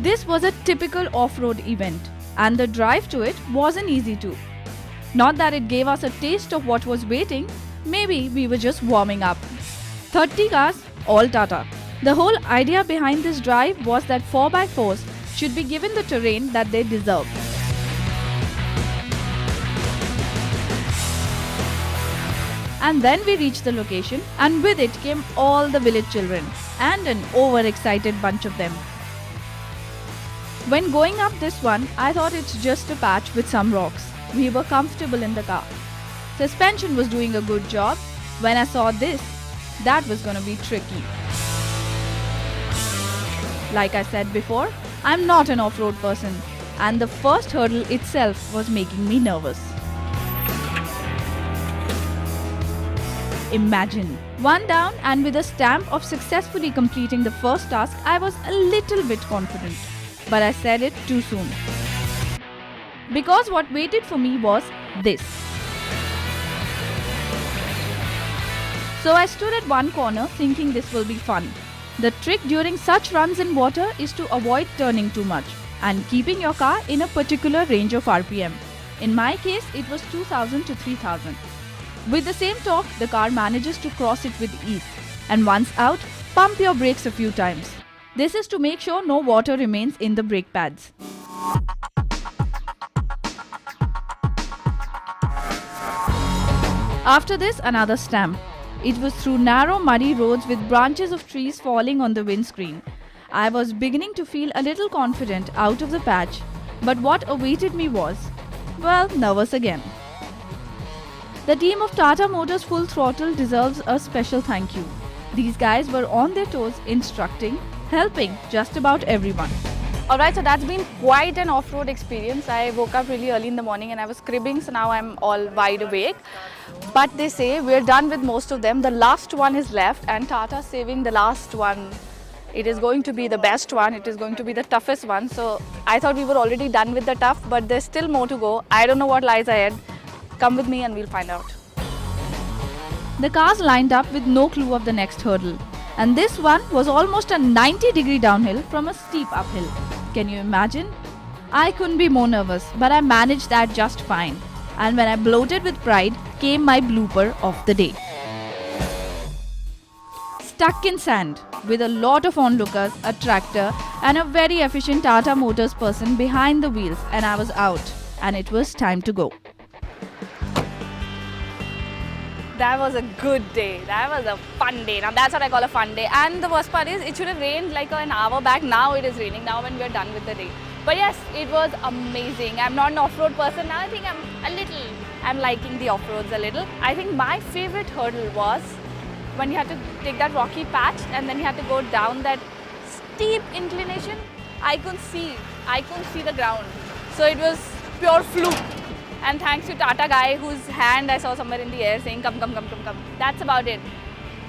This was a typical off-road event, and the drive to it wasn't easy too. Not that it gave us a taste of what was waiting, maybe we were just warming up. 30 cars, all Tata. The whole idea behind this drive was that 4x4s should be given the terrain that they deserve. And then we reached the location, and with it came all the village children and an overexcited bunch of them. When going up this one, I thought it's just a patch with some rocks. We were comfortable in the car. Suspension was doing a good job. When I saw this, that was gonna be tricky. Like I said before, I'm not an off-road person, and the first hurdle itself was making me nervous. Imagine, one down, and with a stamp of successfully completing the first task, I was a little bit confident. But I said it too soon. Because what waited for me was this. So I stood at one corner thinking this will be fun. The trick during such runs in water is to avoid turning too much and keeping your car in a particular range of RPM. In my case, it was 2000 to 3000. With the same torque, the car manages to cross it with ease. And once out, pump your brakes a few times. This is to make sure no water remains in the brake pads. After this, another stamp. It was through narrow muddy roads with branches of trees falling on the windscreen. I was beginning to feel a little confident out of the patch, but what awaited me was, well, nervous again. The team of Tata Motors Full Throttle deserves a special thank you. These guys were on their toes instructing, helping just about everyone. Alright, so that's been quite an off-road experience. I woke up really early in the morning and I was cribbing, so now I'm all wide awake. But they say we're done with most of them. The last one is left, and Tata saving the last one. It is going to be the best one. It is going to be the toughest one. So I thought we were already done with the tough, but there's still more to go. I don't know what lies ahead. Come with me and we'll find out. The cars lined up with no clue of the next hurdle. And this one was almost a 90-degree downhill from a steep uphill. Can you imagine? I couldn't be more nervous, but I managed that just fine. And when I bloated with pride, came my blooper of the day. Stuck in sand, with a lot of onlookers, a tractor, and a very efficient Tata Motors person behind the wheels, and I was out. And it was time to go. That was a good day. That was a fun day. Now that's what I call a fun day. And the worst part is, it should have rained like an hour back. Now it is raining, now when we're done with the day. But yes, it was amazing. I'm not an off-road person now. I think I'm liking the off-roads a little. I think my favorite hurdle was when you had to take that rocky patch and then you had to go down that steep inclination. I couldn't see the ground. So it was pure fluke. And thanks to Tata guy whose hand I saw somewhere in the air saying come. That's about it.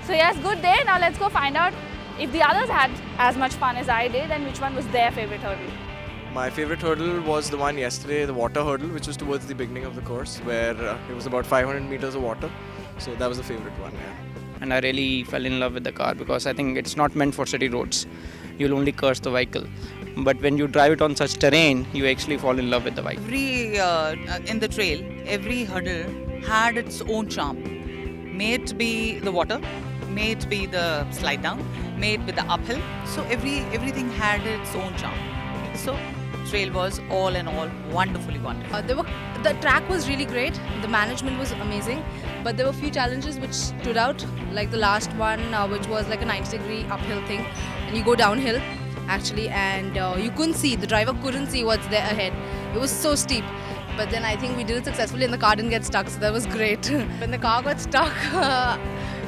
So yes, good day. Now let's go find out if the others had as much fun as I did and which one was their favorite hurdle. My favorite hurdle was the one yesterday, the water hurdle, which was towards the beginning of the course, where it was about 500 meters of water. So that was the favorite one, yeah. And I really fell in love with the car because I think it's not meant for city roads. You'll only curse the vehicle. But when you drive it on such terrain, you actually fall in love with the bike. In the trail, every hurdle had its own charm. May it be the water, may it be the slide down, may it be the uphill. So everything had its own charm. So trail was all in all wonderfully wonderful. The track was really great. The management was amazing, but there were a few challenges which stood out, like the last one, which was like a 90-degree uphill thing, and you go downhill. Actually, and you couldn't see, the driver couldn't see what's there ahead. It was so steep, but then I think we did it successfully and the car didn't get stuck, so that was great. When the car got stuck,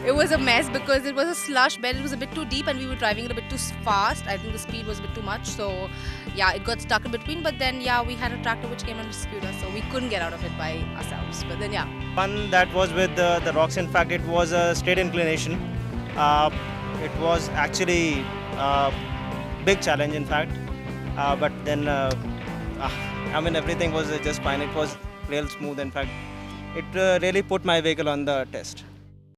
it was a mess because it was a slush bed. It was a bit too deep and we were driving it a bit too fast. I think the speed was a bit too much, so yeah, it got stuck in between, but then yeah, we had a tractor which came and rescued us, so we couldn't get out of it by ourselves, but then yeah. One that was with the rocks. In fact, it was a straight inclination. It was actually big challenge, in fact, but then everything was just fine. It was real smooth. In fact, it really put my vehicle on the test.